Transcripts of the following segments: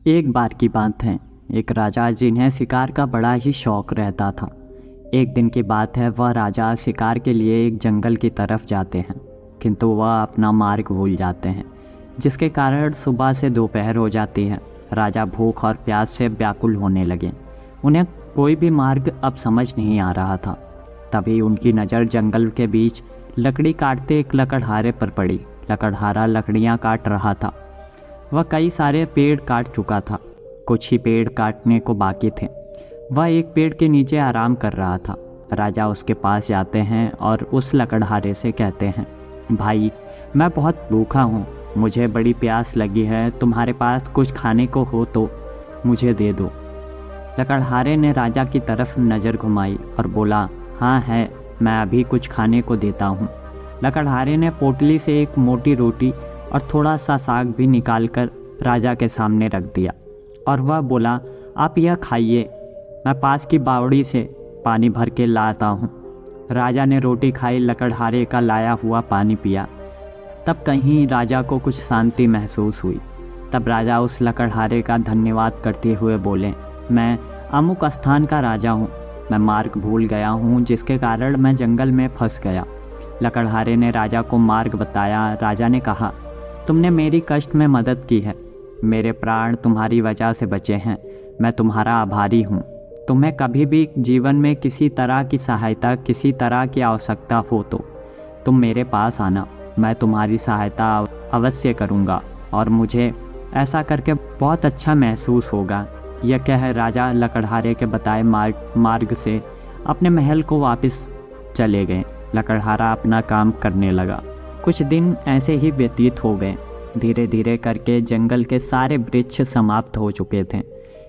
एक बार की बात है। एक राजा जिन्हें शिकार का बड़ा ही शौक रहता था। एक दिन की बात है, वह राजा शिकार के लिए एक जंगल की तरफ जाते हैं, किंतु वह अपना मार्ग भूल जाते हैं, जिसके कारण सुबह से दोपहर हो जाती है। राजा भूख और प्यास से व्याकुल होने लगे। उन्हें कोई भी मार्ग अब समझ नहीं आ रहा था। तभी उनकी नज़र जंगल के बीच लकड़ी काटते एक लकड़हारे पर पड़ी। लकड़हारा लकड़ियाँ काट रहा था। वह कई सारे पेड़ काट चुका था, कुछ ही पेड़ काटने को बाकी थे। वह एक पेड़ के नीचे आराम कर रहा था। राजा उसके पास जाते हैं और उस लकड़हारे से कहते हैं, भाई, मैं बहुत भूखा हूँ, मुझे बड़ी प्यास लगी है, तुम्हारे पास कुछ खाने को हो तो मुझे दे दो। लकड़हारे ने राजा की तरफ नज़र घुमाई और बोला, हाँ है, मैं अभी कुछ खाने को देता हूँ। लकड़हारे ने पोटली से एक मोटी रोटी और थोड़ा सा साग भी निकालकर राजा के सामने रख दिया और वह बोला, आप यह खाइए, मैं पास की बावड़ी से पानी भर के लाता हूँ। राजा ने रोटी खाई, लकड़हारे का लाया हुआ पानी पिया। तब कहीं राजा को कुछ शांति महसूस हुई। तब राजा उस लकड़हारे का धन्यवाद करते हुए बोले, मैं अमुक स्थान का राजा हूँ, मैं मार्ग भूल गया हूँ, जिसके कारण मैं जंगल में फंस गया। लकड़हारे ने राजा को मार्ग बताया। राजा ने कहा, तुमने मेरी कष्ट में मदद की है, मेरे प्राण तुम्हारी वजह से बचे हैं, मैं तुम्हारा आभारी हूँ। तुम्हें कभी भी जीवन में किसी तरह की सहायता, किसी तरह की आवश्यकता हो तो तुम मेरे पास आना, मैं तुम्हारी सहायता अवश्य करूँगा और मुझे ऐसा करके बहुत अच्छा महसूस होगा। यह कह राजा लकड़हारे के बताए मार्ग से अपने महल को वापस चले गए। लकड़हारा अपना काम करने लगा। कुछ दिन ऐसे ही व्यतीत हो गए। धीरे धीरे करके जंगल के सारे वृक्ष समाप्त हो चुके थे।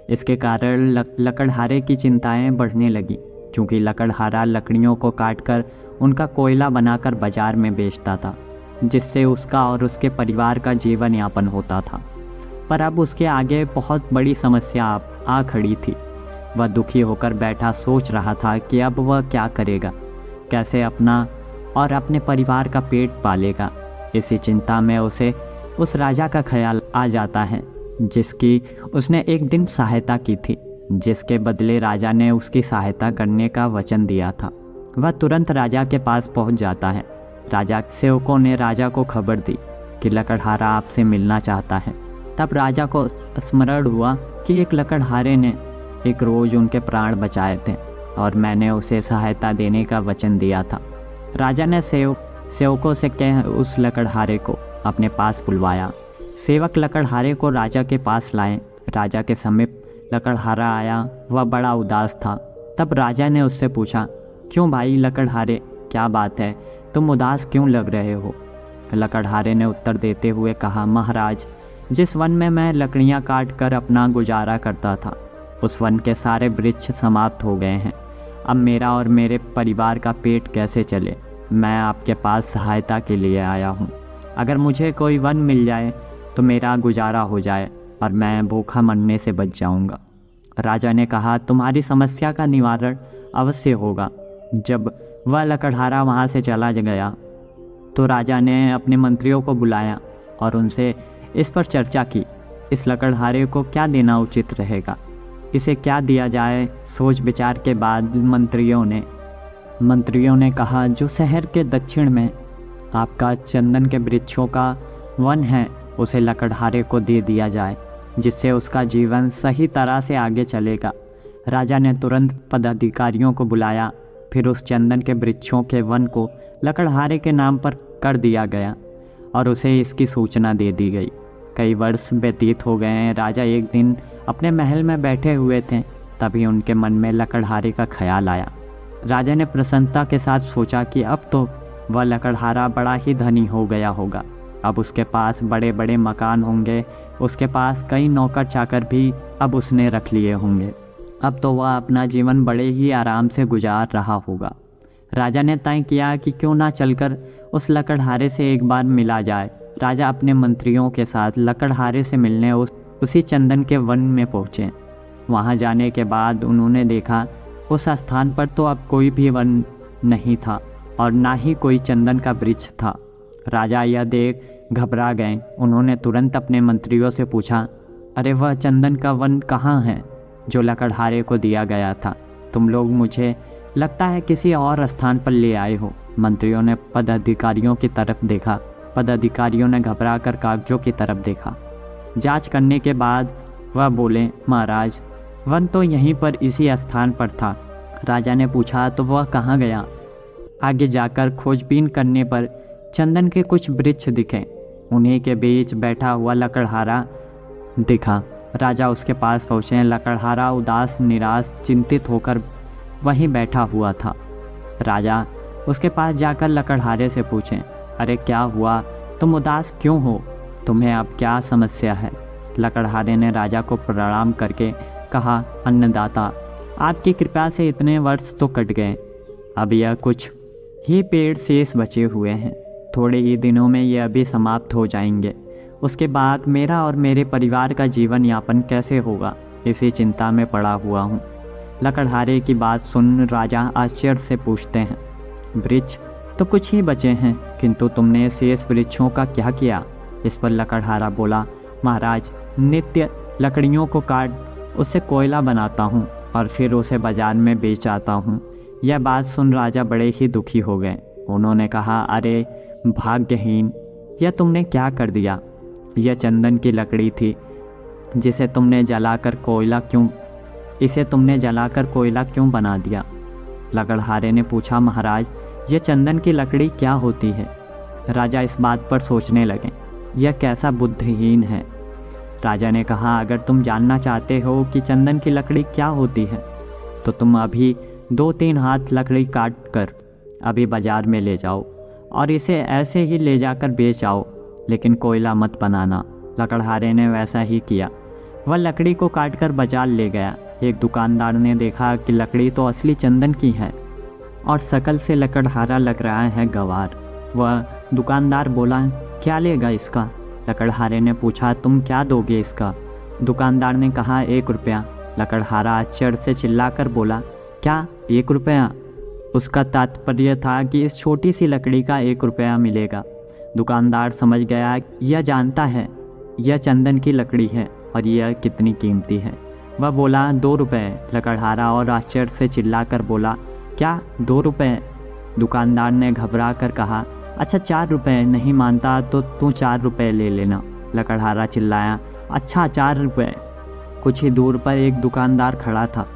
इसके कारण लकड़हारे की चिंताएं बढ़ने लगी, क्योंकि लकड़हारा लकड़ियों को काटकर उनका कोयला बनाकर बाजार में बेचता था, जिससे उसका और उसके परिवार का जीवन यापन होता था। पर अब उसके आगे बहुत बड़ी समस्या आ खड़ी थी। वह दुखी होकर बैठा सोच रहा था कि अब वह क्या करेगा, कैसे अपना और अपने परिवार का पेट पालेगा। इसी चिंता में उसे उस राजा का ख्याल आ जाता है, जिसकी उसने एक दिन सहायता की थी, जिसके बदले राजा ने उसकी सहायता करने का वचन दिया था। वह तुरंत राजा के पास पहुंच जाता है। राजा के सेवकों ने राजा को खबर दी कि लकड़हारा आपसे मिलना चाहता है। तब राजा को स्मरण हुआ कि एक लकड़हारे ने एक रोज़ उनके प्राण बचाए थे और मैंने उसे सहायता देने का वचन दिया था। राजा ने सेवकों से कह उस लकड़हारे को अपने पास बुलवाया। सेवक लकड़हारे को राजा के पास लाए। राजा के समीप लकड़हारा आया। वह बड़ा उदास था। तब राजा ने उससे पूछा, क्यों भाई लकड़हारे, क्या बात है, तुम उदास क्यों लग रहे हो? लकड़हारे ने उत्तर देते हुए कहा, महाराज, जिस वन में मैं लकड़ियाँ काट कर अपना गुजारा करता था, उस वन के सारे वृक्ष समाप्त हो गए हैं। अब मेरा और मेरे परिवार का पेट कैसे चले? मैं आपके पास सहायता के लिए आया हूँ। अगर मुझे कोई वन मिल जाए तो मेरा गुजारा हो जाए और मैं भूखा मरने से बच जाऊँगा। राजा ने कहा, तुम्हारी समस्या का निवारण अवश्य होगा। जब वह लकड़हारा वहाँ से चला गया तो राजा ने अपने मंत्रियों को बुलाया और उनसे इस पर चर्चा की, इस लकड़हारे को क्या देना उचित रहेगा, इसे क्या दिया जाए। सोच विचार के बाद मंत्रियों ने कहा, जो शहर के दक्षिण में आपका चंदन के वृक्षों का वन है, उसे लकड़हारे को दे दिया जाए, जिससे उसका जीवन सही तरह से आगे चलेगा। राजा ने तुरंत पदाधिकारियों को बुलाया। फिर उस चंदन के वृक्षों के वन को लकड़हारे के नाम पर कर दिया गया और उसे इसकी सूचना दे दी गई। कई वर्ष व्यतीत हो गए। राजा एक दिन अपने महल में बैठे हुए थे, तभी उनके मन में लकड़हारे का ख्याल आया। राजा ने प्रसन्नता के साथ सोचा कि अब तो वह लकड़हारा बड़ा ही धनी हो गया होगा। अब उसके पास बड़े बड़े मकान होंगे, उसके पास कई नौकर चाकर भी अब उसने रख लिए होंगे। अब तो वह अपना जीवन बड़े ही आराम से गुजार रहा होगा। राजा ने तय किया कि क्यों ना चलकर उस लकड़हारे से एक बार मिला जाए। राजा अपने मंत्रियों के साथ लकड़हारे से मिलने उसी चंदन के वन में पहुँचे। वहाँ जाने के बाद उन्होंने देखा उस स्थान पर तो अब कोई भी वन नहीं था और ना ही कोई चंदन का वृक्ष था। राजा यह देख घबरा गए। उन्होंने तुरंत अपने मंत्रियों से पूछा, अरे वह चंदन का वन कहाँ है जो लकड़हारे को दिया गया था? तुम लोग मुझे लगता है किसी और स्थान पर ले आए हो। मंत्रियों ने पदाधिकारियों की तरफ देखा। पदाधिकारियों ने घबरा कर कागजों की तरफ देखा। जांच करने के बाद वह बोले, महाराज, वन तो यहीं पर इसी स्थान पर था। राजा ने पूछा, तो वह कहाँ गया? आगे जाकर खोजबीन करने पर चंदन के कुछ वृक्ष दिखे। उन्हीं के बीच बैठा हुआ लकड़हारा दिखा। राजा उसके पास पहुँचे। लकड़हारा उदास, निराश, चिंतित होकर वहीं बैठा हुआ था। राजा उसके पास जाकर लकड़हारे से पूछें, अरे क्या हुआ, तुम उदास क्यों हो? तुम्हें अब क्या समस्या है? लकड़हारे ने राजा को प्रणाम करके कहा, अन्नदाता, आपकी कृपा से इतने वर्ष तो कट गए। अब यह कुछ ही पेड़ शेष बचे हुए हैं। थोड़े ही दिनों में ये अभी समाप्त हो जाएंगे। उसके बाद मेरा और मेरे परिवार का जीवन यापन कैसे होगा, इसी चिंता में पड़ा हुआ हूँ। लकड़हारे की बात सुन राजा आश्चर्य से पूछते हैं, वृक्ष तो कुछ ही बचे हैं, किंतु तुमने शेष वृक्षों का क्या किया? इस पर लकड़हारा बोला, महाराज, नित्य लकड़ियों को काट उससे कोयला बनाता हूँ और फिर उसे बाजार में बेच आता हूँ। यह बात सुन राजा बड़े ही दुखी हो गए। उन्होंने कहा, अरे भाग्यहीन, यह तुमने क्या कर दिया? यह चंदन की लकड़ी थी जिसे तुमने जलाकर कोयला क्यों बना दिया? लकड़हारे ने पूछा, महाराज, यह चंदन की लकड़ी क्या होती है? राजा इस बात पर सोचने लगे, यह कैसा बुद्धिहीन है। राजा ने कहा, अगर तुम जानना चाहते हो कि चंदन की लकड़ी क्या होती है तो तुम अभी 2-3 हाथ लकड़ी काट कर अभी बाजार में ले जाओ और इसे ऐसे ही ले जाकर बेच आओ, लेकिन कोयला मत बनाना। लकड़हारे ने वैसा ही किया। वह लकड़ी को काटकर बाजार ले गया। एक दुकानदार ने देखा कि लकड़ी तो असली चंदन की है और शकल से लकड़हारा लग रहा है गंवार। वह दुकानदार बोला, क्या लेगा इसका? लकड़हारे ने पूछा, तुम क्या दोगे इसका? दुकानदार ने कहा, 1 रुपया। लकड़हारा आश्चर्य से चिल्लाकर बोला, क्या 1 रुपया? उसका तात्पर्य था कि इस छोटी सी लकड़ी का 1 रुपया मिलेगा। दुकानदार समझ गया, यह जानता है यह चंदन की लकड़ी है और यह कितनी कीमती है। वह बोला, 2 रुपये। लकड़हारा और आश्चर्य से चिल्लाकर बोला, क्या 2 रुपये? दुकानदार ने घबरा कर कहा, अच्छा 4 रुपये। नहीं मानता तो तू 4 रुपये ले लेना। लकड़हारा चिल्लाया, अच्छा 4 रुपये। कुछ ही दूर पर एक दुकानदार खड़ा था।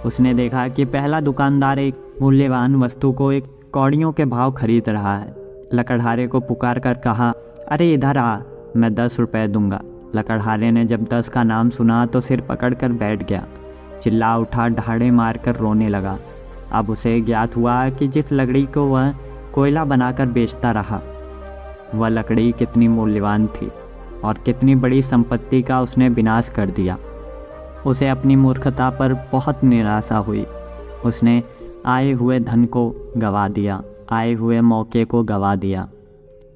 उसने देखा कि पहला दुकानदार एक मूल्यवान वस्तु को 1 कौड़ियों के भाव खरीद रहा है। लकड़हारे को पुकार कर कहा, अरे इधर आ, मैं 10 रुपये दूंगा। लकड़हारे ने जब 10 का नाम सुना तो सिर पकड़कर बैठ गया। चिल्ला उठा, ढाड़े मारकर रोने लगा। अब उसे ज्ञात हुआ कि जिस लकड़ी को वह कोयला बनाकर बेचता रहा वह लकड़ी कितनी मूल्यवान थी और कितनी बड़ी संपत्ति का उसने विनाश कर दिया। उसे अपनी मूर्खता पर बहुत निराशा हुई। उसने आए हुए धन को गंवा दिया, आए हुए मौके को गंवा दिया,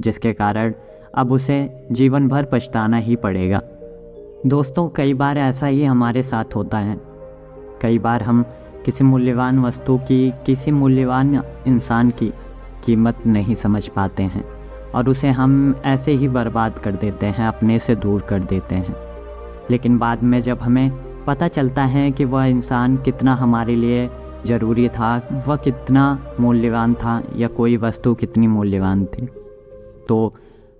जिसके कारण अब उसे जीवन भर पछताना ही पड़ेगा। दोस्तों, कई बार ऐसा ही हमारे साथ होता है। कई बार हम किसी मूल्यवान वस्तु की, किसी मूल्यवान इंसान की कीमत नहीं समझ पाते हैं और उसे हम ऐसे ही बर्बाद कर देते हैं, अपने से दूर कर देते हैं। लेकिन बाद में जब हमें पता चलता है कि वह इंसान कितना हमारे लिए ज़रूरी था, वह कितना मूल्यवान था या कोई वस्तु कितनी मूल्यवान थी, तो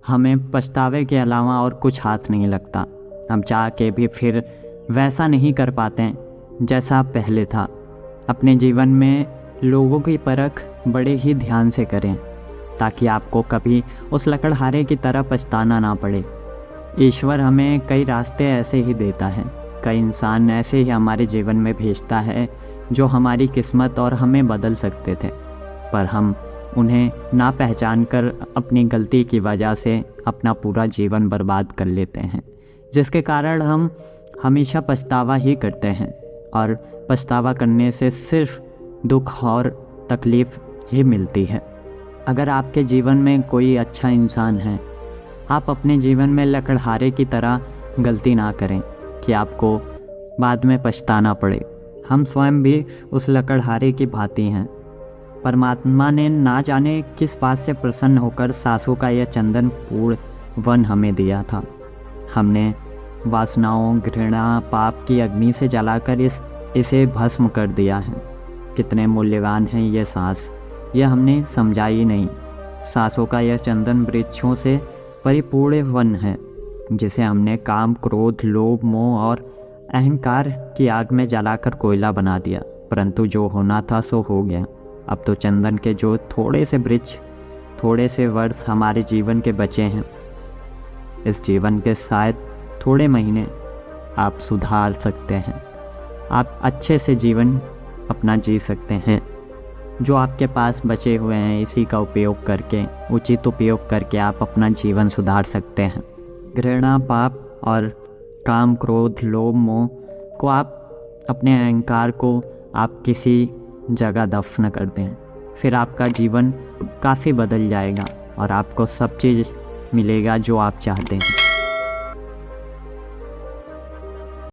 हमें पछतावे के अलावा और कुछ हाथ नहीं लगता। हम चाह के भी फिर वैसा नहीं कर पाते जैसा पहले था। अपने जीवन में लोगों की परख बड़े ही ध्यान से करें ताकि आपको कभी उस लकड़हारे की तरह पछताना ना पड़े। ईश्वर हमें कई रास्ते ऐसे ही देता है, कई इंसान ऐसे ही हमारे जीवन में भेजता है जो हमारी किस्मत और हमें बदल सकते थे, पर हम उन्हें ना पहचान कर अपनी गलती की वजह से अपना पूरा जीवन बर्बाद कर लेते हैं, जिसके कारण हम हमेशा पछतावा ही करते हैं और पछतावा करने से सिर्फ दुख और तकलीफ़ ही मिलती है। अगर आपके जीवन में कोई अच्छा इंसान है, आप अपने जीवन में लकड़हारे की तरह गलती ना करें कि आपको बाद में पछताना पड़े। हम स्वयं भी उस लकड़हारे की भांति हैं। परमात्मा ने ना जाने किस बात से प्रसन्न होकर सासों का यह चंदनपूर्ण वन हमें दिया था। हमने वासनाओं, घृणा, पाप की अग्नि से जलाकर इसे भस्म कर दिया है। कितने मूल्यवान हैं ये सांस, यह हमने समझा ही नहीं। सांसों का यह चंदन वृक्षों से परिपूर्ण वन है, जिसे हमने काम, क्रोध, लोभ, मोह और अहंकार की आग में जलाकर कोयला बना दिया। परंतु जो होना था सो हो गया। अब तो चंदन के जो थोड़े से वृक्ष, थोड़े से वर्ष हमारे जीवन के बचे हैं, इस जीवन के शायद थोड़े महीने आप सुधार सकते हैं। आप अच्छे से जीवन अपना जी सकते हैं। जो आपके पास बचे हुए हैं, इसी का उपयोग करके, उचित उपयोग करके आप अपना जीवन सुधार सकते हैं। घृणा, पाप और काम, क्रोध, लोभ, मोह को आप, अपने अहंकार को आप किसी जगह दफन कर दें, फिर आपका जीवन काफ़ी बदल जाएगा और आपको सब चीज़ मिलेगा जो आप चाहते हैं।